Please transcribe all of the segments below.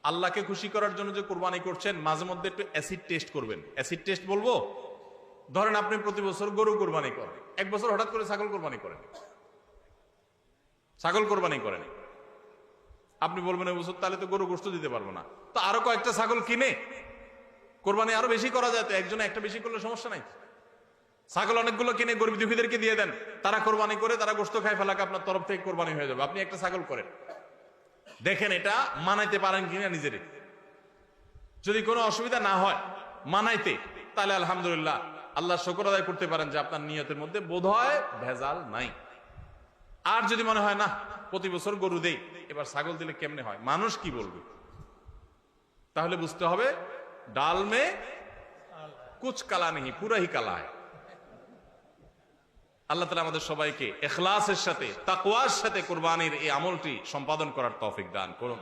আল্লাহকে খুশি করার জন্য যে কোরবানি করছেন, মাঝে মধ্যে একটু অ্যাসিড টেস্ট করবেন। অ্যাসিড টেস্ট বলবো, ধরেন আপনি প্রতি বছর গরু কোরবানি করেন, এক বছর হঠাৎ করে ছাগল কোরবানি করেন, ছাগল কোরবানি করেন, আপনি বলবেন এই বছর তাহলে তো গরু গোশত দিতে পারবো না, তো আরো কয়েকটা ছাগল কিনে কোরবানি আরো বেশি করা যায়, তো একজনে একটা বেশি করলে সমস্যা নাই। ছাগল অনেকগুলো কিনে গরিব দুঃখীদেরকে দিয়ে দেন, তারা কোরবানি করে, তারা গোশত খায় ফেলাকে আপনার তরফ থেকে কোরবানি হয়ে যাবে। আপনি একটা ছাগল করেন, দেখেন এটা মানাইতে পারেন কিনা নিজের। যদি কোনো অসুবিধা না হয় মানাইতে, তাহলে আলহামদুলিল্লাহ আল্লাহ শুকর আদায় করতে পারেন যে আপনার নিয়তের মধ্যে বোধহয় ভেজাল নাই। আর যদি মনে হয় না প্রতি বছর গরু দেই, এবার ছাগল দিলে কেমনে হয়, মানুষ কি বলবে, তাহলে বুঝতে হবে ডাল মে কুচ কালা নেই, পুরা হি কালা হয়। আল্লাহ তাআলা আমাদের সবাইকে ইখলাসের সাথে, তাকওয়ার সাথে কুরবানির এই আমলটি সম্পাদন করার তৌফিক দান করুন।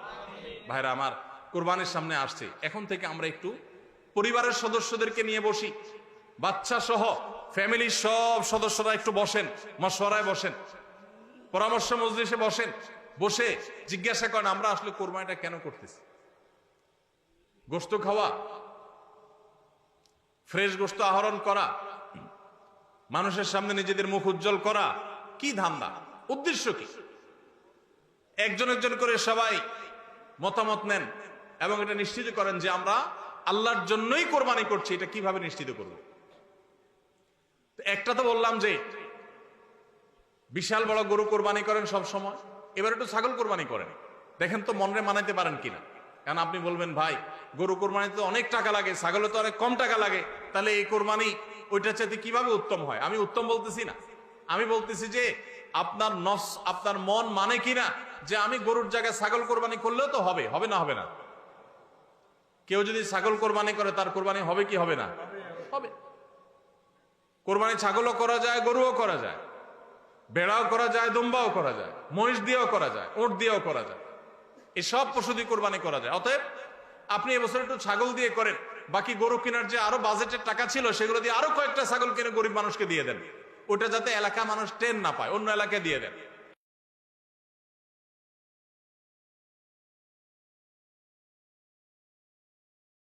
ভাইরা আমার, কুরবানির সামনে আসছে, এখন থেকে আমরা একটু পরিবারের সদস্যদেরকে নিয়ে বসি, বাচ্চা সহ ফ্যামিলির সব সদস্যরা একটু বসেন, মশওয়ারায় বসেন, পরামর্শ মজলিসে বসেন, বসে জিজ্ঞাসা করেন আমরা আসলে কোরবানিটা কেন করতেছি। গোশত খাওয়া, ফ্রেশ গোশত আহরণ করা, মানুষের সামনে নিজেদের মুখ উজ্জ্বল করা, কি ধান্দা, উদ্দেশ্য কি? একজন একজন করে সবাই মতামত নেন এবং এটা নিশ্চিত করেন যে আমরা আল্লাহর জন্যই কোরবানি করছি। এটা কিভাবে নিশ্চিত করব? একটা তো বললাম যে বিশাল বড় গরু কোরবানি করেন সব সময়, এবার একটু ছাগল কোরবানি করেন, দেখেন তো মনে মানাইতে পারেন কিনা। কারণ আপনি বলবেন ভাই গরু কোরবানিতে তো অনেক টাকা লাগে, ছাগলে তো অনেক কম টাকা লাগে, তাহলে এই কোরবানি ওইটার চাইতে কিভাবে উত্তম হয়? আমি উত্তম বলতেছি না, আমি বলতেছি যে আপনার নফস, আপনার মন মানে কিনা যে আমি গরুর জায়গায় ছাগল কোরবানি করলেও তো হবে, হবে না হবে না? কেউ যদি ছাগল কোরবানি করে তার কোরবানি হবে কি হবে না? হবে। কোরবানি ছাগলও করা যায়, গরুও করা যায়, বেড়াও করা যায়, দুম্বাও করা যায়, মহিষ দিয়েও করা যায়, উট দিয়েও করা যায়, এসব পশু দিয়ে কোরবানি করা যায়। অতএব আপনি এবছর একটু ছাগল দিয়ে করেন, বাকি গরু কেনার যে আরো বাজেটের টাকা ছিল সেগুলো দিয়ে আরো কয়েকটা ছাগল কিনে গরিব মানুষকে দিয়ে দেন, ওটা যাতে এলাকা মানুষ টেন না পায়, অন্য এলাকায় দিয়ে দেন।